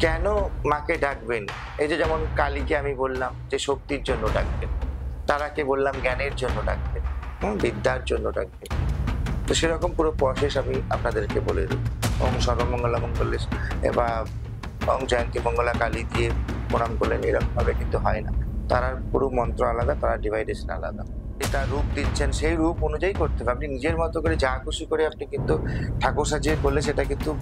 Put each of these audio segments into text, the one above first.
কেন মাকে ডাকবেন? এই যে যেমন কালীকে আমি বললাম যে শক্তির জন্য ডাকবেন, তারাকে বললাম জ্ঞানের জন্য ডাকবেন, বিদ্যার জন্য ডাকবেন। তো সেরকম পুরো প্রসেস আমি আপনাদেরকে বলে দেব। ওং সর্বমঙ্গলা মঙ্গলে বা ওং জয়ন্তী মঙ্গলা কালী দিয়ে প্রণাম করলেন, এরকম ভাবে কিন্তু হয় না। তারার পুরো মন্ত্র আলাদা, তার ডিভাইডেশন আলাদা। এটা রূপ দিচ্ছেন, সেই রূপ অনুযায়ী করতে হবে। আপনি নিজের মতো করে যা খুশি করে আপনি কিন্তু ঠাকুর সাজিয়ে করলে সেটা কিন্তু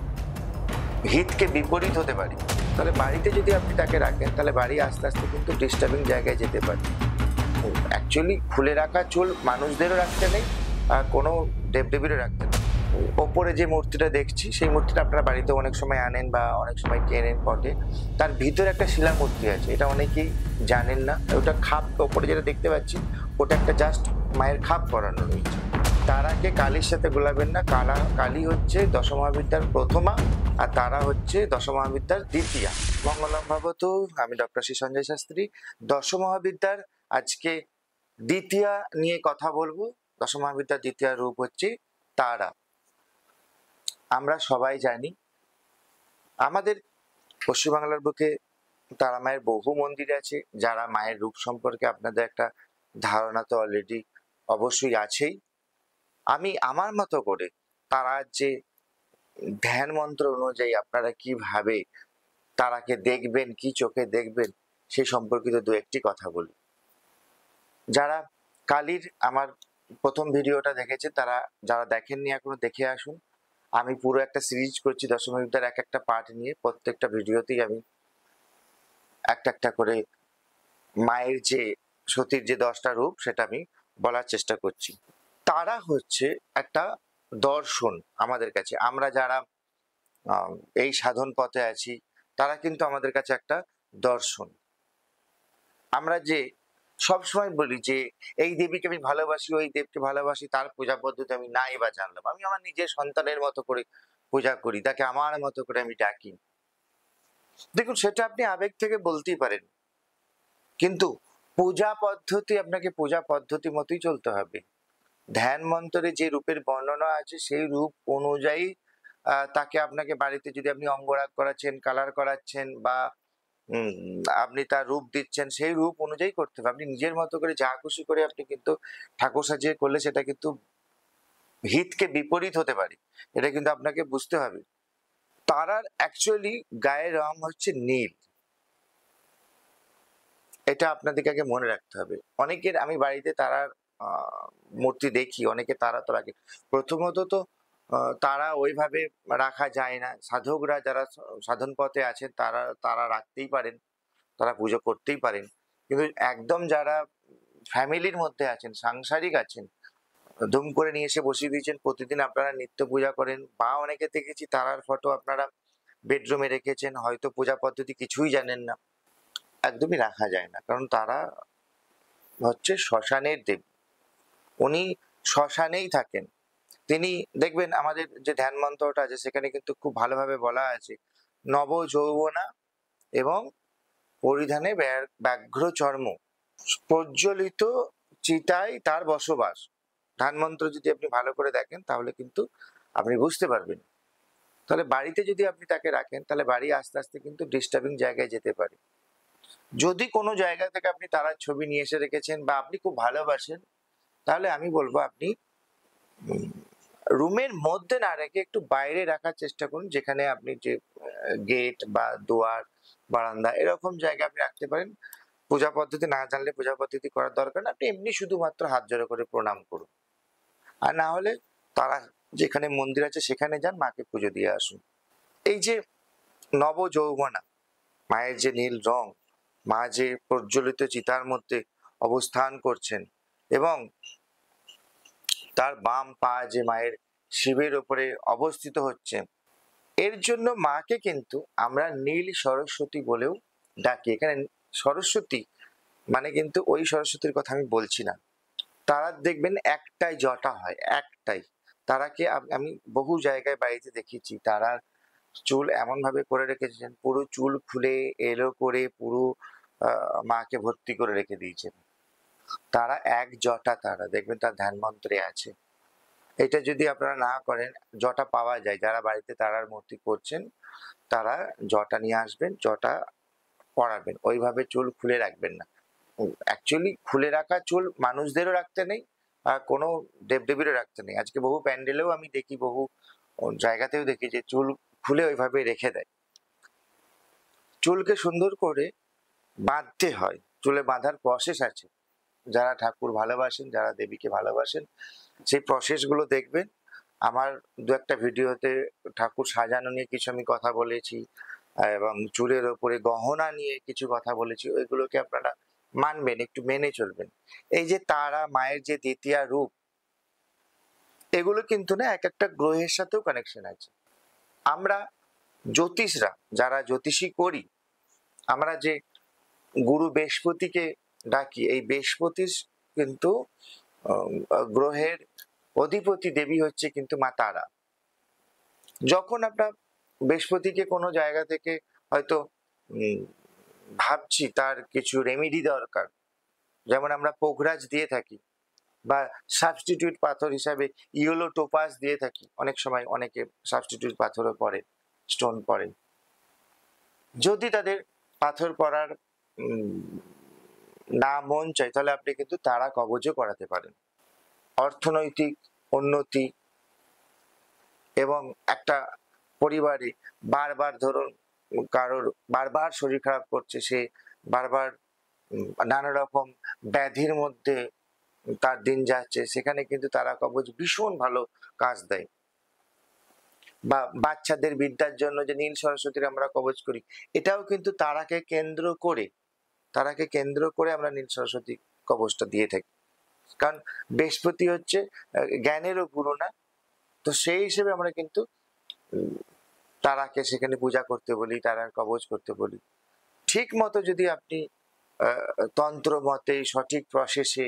হিতকে বিপরীত হতে পারে। তাহলে বাড়িতে যদি আপনি তাকে রাখেন, তাহলে বাড়ি আস্তে আস্তে কিন্তু ডিস্টার্বিং জায়গায় যেতে পারে। অ্যাকচুয়ালি খুলে রাখা চুল মানুষদেরও রাখতে নেই, আর কোনো দেবদেবীরও রাখতে নেই। ওপরে যে মূর্তিটা দেখছি, সেই মূর্তিটা আপনারা বাড়িতে অনেক সময় আনেন বা অনেক সময় কেনেন পটে। তার ভিতরে একটা শিলা মূর্তি আছে, এটা অনেকেই জানেন না। ওটা খাপ, ওপরে যেটা দেখতে পাচ্ছি ওটা একটা জাস্ট মায়ের খাপ করানো রয়েছে। তারাকে কালীর সাথে গোলাবেন না। কালী হচ্ছে দশমহাবিদ্যার প্রথমা, আর তারা হচ্ছে দশমহাবিদ্যার দ্বিতীয়া। মঙ্গলম ভবতু। আমি ডক্টর শ্রী সঞ্জয় শাস্ত্রী। দশমহাবিদ্যার আজকে দ্বিতীয়া নিয়ে কথা বলবো। দশমহাবিদ্যার দ্বিতীয় রূপ হচ্ছে তারা। আমরা সবাই জানি আমাদের পশ্চিমবাংলার বুকে তারা মায়ের বহু মন্দির আছে। যারা মায়ের রূপ সম্পর্কে আপনাদের একটা ধারণা তো অলরেডি অবশ্যই আছেই। আমি আমার মতো করে তারা যে ধ্যান মন্ত্র অনুযায়ী আপনারা কিভাবে তারাকে দেখবেন, কি চোখে দেখবেন, সেই সম্পর্কিত দু একটি কথা বলি। যারা কালীর আমার প্রথম ভিডিওটা দেখেছে, তারা যারা দেখেননি এখনো দেখে আসুন। আমি পুরো একটা সিরিজ করছি দশমহাবিদ্যার এক একটা পার্ট নিয়ে। প্রত্যেকটা ভিডিওতেই আমি একটা একটা করে মায়ের যে সতীর যে 10টা রূপ সেটা আমি বলার চেষ্টা করছি। তারা হচ্ছে একটা দর্শন আমাদের কাছে। আমরা যারা এই সাধন পথে আছি, তারা কিন্তু আমাদের কাছে একটা দর্শন। আমরা যে সবসময় বলি যে এই দেবীকে আমি ভালোবাসি, ওই দেবকে ভালোবাসি, তার পূজা পদ্ধতি আমি নাই বা জানলাম। আমি আমার নিজের সন্তানের মতো করে পূজা করি, তাকে আমার মতো করে আমি ডাকি। দেখুন, সেটা আপনি আবেগ থেকে বলতেই পারেন, কিন্তু পূজা পদ্ধতি আপনাকে পূজা পদ্ধতি মতোই চলতে হবে। ধ্যান মন্ত্রে যে রূপের বর্ণনা আছে সেই রূপ অনুযায়ী তাকে আপনাকে বাড়িতে যদি আপনি অঙ্গরাগ করাচ্ছেন, কালার করাচ্ছেন বা আপনি তার রূপ দিচ্ছেন, সেই রূপ অনুযায়ী করতে হবে। আপনি নিজের মতো করে যা খুশি করে আপনি কিন্তু ঠাকুর সাজিয়ে করলে সেটা কিন্তু হিতকে বিপরীত হতে পারে। এটা কিন্তু আপনাকে বুঝতে হবে। তারার অ্যাকচুয়ালি গায়ের রং হচ্ছে নীল। এটা আপনাদেরকে আগে মনে রাখতে হবে। অনেকের আমি বাড়িতে তারার মূর্তি দেখি, অনেকে তারা তো রাখে। প্রথমত তো তারা ওইভাবে রাখা যায় না। সাধকরা যারা সাধন পথে আছেন তারা তারা রাখতেই পারেন, তারা পুজো করতেই পারেন। কিন্তু একদম যারা ফ্যামিলির মধ্যে আছেন, সাংসারিক আছেন, ধুম করে নিয়ে এসে বসিয়ে দিয়েছেন, প্রতিদিন আপনারা নিত্য পূজা করেন, বা অনেকে দেখেছি তারার ফটো আপনারা বেডরুমে রেখেছেন, হয়তো পূজা পদ্ধতি কিছুই জানেন না। একদমই রাখা যায় না, কারণ তারা হচ্ছে শ্মশানের দেবী। উনি শ্মশানেই থাকেন। তিনি দেখবেন আমাদের যে ধ্যান মন্ত্রটা আছে সেখানে কিন্তু খুব ভালোভাবে বলা আছে, নব যৌবনা এবং পরিধানে ব্যাঘ্র চর্ম, প্রজ্বলিত চিতায় তার বসবাস। ধ্যান মন্ত্র যদি আপনি ভালো করে দেখেন তাহলে কিন্তু আপনি বুঝতে পারবেন। তাহলে বাড়িতে যদি আপনি তাকে রাখেন, তাহলে বাড়ি আস্তে আস্তে কিন্তু ডিস্টার্বিং জায়গায় যেতে পারে। যদি কোনো জায়গা থেকে আপনি তারার ছবি নিয়ে এসে রেখেছেন বা আপনি খুব ভালোবাসেন, তাহলে আমি বলবো আপনি রুমের মধ্যে না রেখে একটু বাইরে রাখার চেষ্টা করুন, যেখানে আপনি যে গেট বা দুয়ার, বারান্দা, এরকম জায়গায় আপনি রাখতে পারেন। পূজা পদ্ধতি না জানলে পূজা পদ্ধতি করার দরকার না, আপনি এমনি শুধুমাত্র হাত জোড়ো করে প্রণাম করুন। আর না হলে তারা যেখানে মন্দির আছে সেখানে যান, মাকে পুজো দিয়ে আসুন। এই যে নব যৌবনা, মায়ের যে নীল রং, মা যে প্রজ্বলিত চিতার মধ্যে অবস্থান করছেন এবং তার বাম পা যে মায়ের শিবের ওপরে অবস্থিত হচ্ছে, এর জন্য মাকে কিন্তু আমরা নীল সরস্বতী বলেও ডাকি। এখানে সরস্বতী মানে কিন্তু ওই সরস্বতীর কথা আমি বলছি না। তারা দেখবেন একটাই জটা হয়, একটাই। তারাকে আমি বহু জায়গায় বাড়িতে দেখেছি, তারার চুল এমন ভাবে করে রেখেছেন, পুরো চুল খুলে এলো করে পুরো মাকে ভর্তি করে রেখে দিয়েছেন। তারা এক জটা, তারা দেখবেন তার ধ্যান মন্ত্রে আছে। এটা যদি আপনারা না করেন, জটা পাওয়া যায়, যারা বাড়িতে তারার মূর্তি করছেন তারা জটা নিয়ে আসবেন, জটা পরাবেন, ওইভাবে চুল খুলে রাখবেন না। অ্যাকচুয়ালি খুলে রাখা চুল মানুষদেরও রাখতে নেই, আর কোনো দেবদেবীরও রাখতে নেই। আজকে বহু প্যান্ডেলেও আমি দেখি, বহু জায়গাতেও দেখি যে চুল খুলে ওইভাবে রেখে দেয়। চুলকে সুন্দর করে বাঁধতে হয়, চুলে বাঁধার প্রসেস আছে। যারা ঠাকুর ভালোবাসেন, যারা দেবীকে ভালোবাসেন, সেই প্রসেসগুলো দেখবেন। আমার দু একটা ভিডিওতে ঠাকুর সাজানো নিয়ে কিছু আমি কথা বলেছি, এবং চুলের ওপরে গহনা নিয়ে কিছু কথা বলেছি। ওইগুলোকে আপনারা মানবেন, একটু মেনে চলবেন। এই যে তারা মায়ের যে দ্বিতীয় রূপ, এগুলো কিন্তু না এক একটা গ্রহের সাথেও কানেকশন আছে। আমরা জ্যোতিষরা যারা জ্যোতিষী করি, আমরা যে গুরু বৃহস্পতিকে ডাকি, এই বৃহস্পতি কিন্তু গ্রহের অধিপতি দেবী হচ্ছে কিন্তু মা তারা। যখন আমরা বৃহস্পতিকে কোনো জায়গা থেকে হয়তো ভাবছি তার কিছু রেমেডি দরকার, যেমন আমরা পোখরাজ দিয়ে থাকি, বা সাবস্টিটিউট পাথর হিসাবে ইয়েলো টোপাস দিয়ে থাকি, অনেক সময় অনেকে সাবস্টিটিউট পাথরও পরে, স্টোন পরে। যদি তাদের পাথর পরার না মন চাই, তাহলে আপনি কিন্তু তারা কবজও করাতে পারেন। অর্থনৈতিক উন্নতি, এবং একটা পরিবারে বারবার ধরুন কারোর বারবার শরীর খারাপ করছে, সে বারবার নানা রকম ব্যাধির মধ্যে তার দিন যাচ্ছে, সেখানে কিন্তু তারা কবচ ভীষণ ভালো কাজ দেয়। বা বাচ্চাদের বিদ্যার জন্য যে নীল সরস্বতীর আমরা কবচ করি, এটাও কিন্তু তারাকে কেন্দ্র করে আমরা নীল সরস্বতী কবচটা দিয়ে থাকি। কারণ বৃহস্পতি হচ্ছে জ্ঞানেরও গুরু না, তো সেই হিসেবে আমরা কিন্তু তারাকে সেখানে পূজা করতে বলি, তারার কবচ করতে বলি। ঠিক মতো যদি আপনি তন্ত্র মতে সঠিক প্রসেসে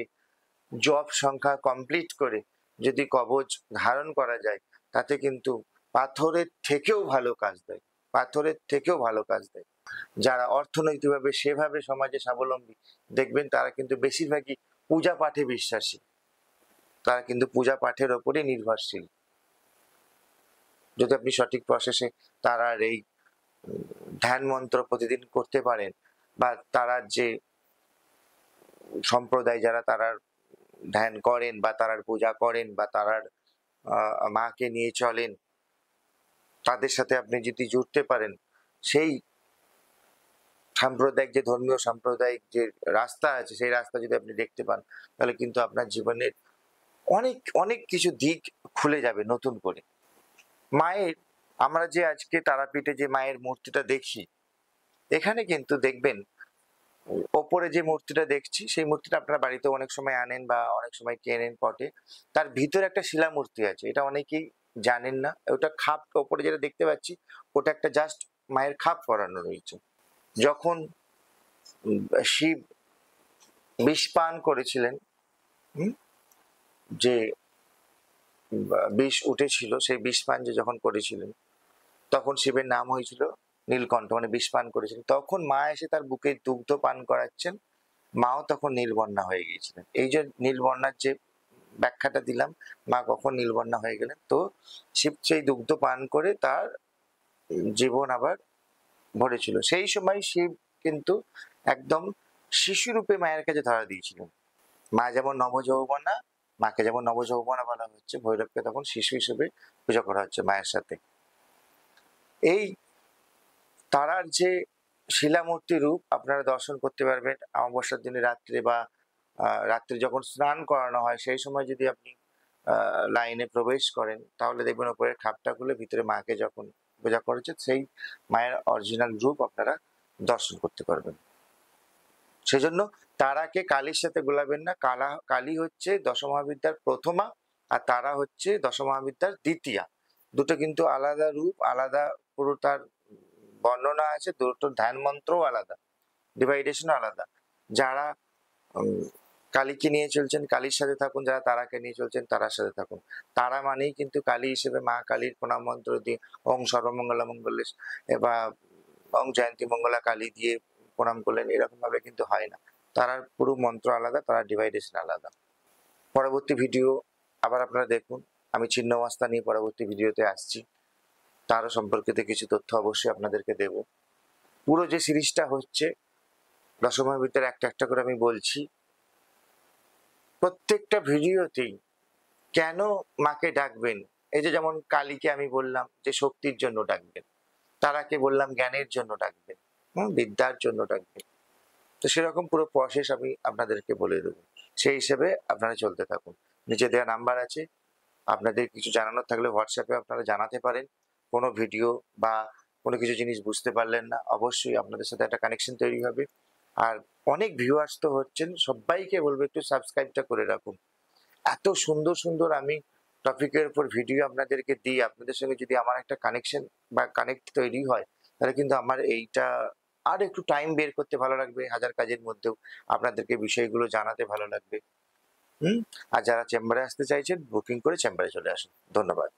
জপ সংখ্যা কমপ্লিট করে যদি কবচ ধারণ করা যায়, তাতে কিন্তু পাথরের থেকেও ভালো কাজ দেয়, পাথরের থেকেও ভালো কাজ দেয়। যারা অর্থনৈতিকভাবে সেভাবে সমাজে স্বাবলম্বী, দেখবেন তারা কিন্তু বেশিরভাগই পূজা পাঠে বিশ্বাসী, তারা কিন্তু পূজা পাঠের ওপরে নির্ভরশীল। যদি আপনি সঠিক প্রসেসে তারার এই ধ্যান মন্ত্র প্রতিদিন করতে পারেন, বা তারার যে সম্প্রদায় যারা তারার ধ্যান করেন বা তারার পূজা করেন বা তারার মাকে নিয়ে চলেন, তাদের সাথে আপনি যদি জুড়তে পারেন, সেই সাম্প্রদায়িক যে ধর্মীয় সাম্প্রদায়িক যে রাস্তা আছে, সেই রাস্তা যদি আপনি দেখতে পান, তাহলে কিন্তু আপনার জীবনের অনেক অনেক কিছু দিক খুলে যাবে নতুন করে। মায়ের, আমরা যে আজকে তারাপীঠে যে মায়ের মূর্তিটা দেখছি, এখানে কিন্তু দেখবেন ওপরে যে মূর্তিটা দেখছি, সেই মূর্তিটা আপনারা বাড়িতে অনেক সময় আনেন বা অনেক সময় কেনেন পটে, তার ভিতরে একটা শিলা মূর্তি আছে, এটা অনেকেই জানেন না। ওটা খাপ, ওপরে যেটা দেখতে পাচ্ছি ওটা একটা জাস্ট মায়ের খাপ পরানো রয়েছে। যখন শিব বিষ পান করেছিলেন, যে বিষ উঠেছিল, সেই বিষ পান যে যখন করেছিলেন, তখন শিবের নাম হয়েছিল নীলকণ্ঠ, মানে বিষ পান করেছিলেন। তখন মা এসে তার বুকে দুগ্ধ পান করাচ্ছেন, মাও তখন নীলবর্ণা হয়ে গিয়েছিলেন। এই যে নীলবর্ণার যে ব্যাখ্যাটা দিলাম, মা কখন নীলবর্ণা হয়ে গেলেন, তো শিব সেই দুগ্ধ পান করে তার জীবন আবার ভরেছিল। সেই সময় শিব কিন্তু একদম শিশু রূপে মায়ের কাছে ধরা দিয়েছিলেন। মা যেমন নবযৌবনা, মাকে যেমন নবযৌবনা বলা হচ্ছে, ভৈরবকে তখন শিশু হিসেবে পূজা করা হচ্ছে মায়ের সাথে। এই তারার যে শিলামূর্তি রূপ আপনারা দর্শন করতে পারবেন অমাবস্যার দিনে রাত্রে, বা রাত্রে যখন স্নান করানো হয় সেই সময় যদি আপনি লাইনে প্রবেশ করেন, তাহলে দেখবেন ওপরের খাপটা খুলে ভিতরে মাকে যখন পূজা করেছে, সেই মায়ের অরিজিনাল রূপ আপনারা দর্শন করতে পারবেন। সেজন্য তারাকে কালীর সাথে গোলাবেন না। কালী হচ্ছে দশমহাবিদ্যার প্রথমা, আর তারা হচ্ছে দশমহাবিদ্যার দ্বিতীয়া। দুটো কিন্তু আলাদা রূপ, আলাদা পুরো তার বর্ণনা আছে, দুটোর ধ্যান মন্ত্রও আলাদা, ডিভাইডেশন আলাদা। যারা কালীকে নিয়ে চলছেন কালীর সাথে থাকুন, যারা তারাকে নিয়ে চলছেন তারার সাথে থাকুন। তারা মানেই কিন্তু কালী হিসেবে মা কালীর প্রণাম মন্ত্র দিয়ে ওং সর্বমঙ্গলা মঙ্গলেশ বা ওং জয়ন্তী মঙ্গলা কালী দিয়ে প্রণাম করলেন, এরকম ভাবে কিন্তু হয় না। তারার পুরো মন্ত্র আলাদা, তারা ডিভাইডেশন আলাদা। পরবর্তী ভিডিও আবার আপনারা দেখুন। আমি ছিন্নমস্তা নিয়ে পরবর্তী ভিডিওতে আসছি, তারও সম্পর্কিত কিছু তথ্য অবশ্যই আপনাদেরকে দেব। পুরো যে সিরিজটা হচ্ছে দশমের ভিতরে একটা একটা করে আমি বলছি, প্রত্যেকটা ভিডিওতেই কেন মাকে ডাকবেন, এই যে যেমন কালীকে আমি বললাম যে শক্তির জন্য ডাকবেন, তারাকে বললাম জ্ঞানের জন্য ডাকবেন, বিদ্যার জন্য ডাকবেন। তো সেরকম পুরো প্রসেস আমি আপনাদেরকে বলে দেবো, সেই হিসেবে আপনারা চলতে থাকুন। নিচে দেওয়া নাম্বার আছে, আপনাদের কিছু জানানোর থাকলে হোয়াটসঅ্যাপে আপনারা জানাতে পারেন। কোনো ভিডিও বা কোনো কিছু জিনিস বুঝতে পারলেন না, অবশ্যই আপনাদের সাথে একটা কানেকশন তৈরি হবে। আর অনেক ভিউয়ার্স তো হচ্ছেন, সবাইকে বলবো একটু সাবস্ক্রাইবটা করে রাখুন। এত সুন্দর সুন্দর আমি টপিকের উপর ভিডিও আপনাদেরকে দিই, আপনাদের সঙ্গে যদি আমার একটা কানেকশন বা কানেক্ট তৈরি হয়, তাহলে কিন্তু আমার এইটা আর একটু টাইম বের করতে ভালো লাগবে, হাজার কাজের মধ্যেও আপনাদেরকে বিষয়গুলো জানাতে ভালো লাগবে। আর যারা চেম্বারে আসতে চাইছেন বুকিং করে চেম্বারে চলে আসুন। ধন্যবাদ।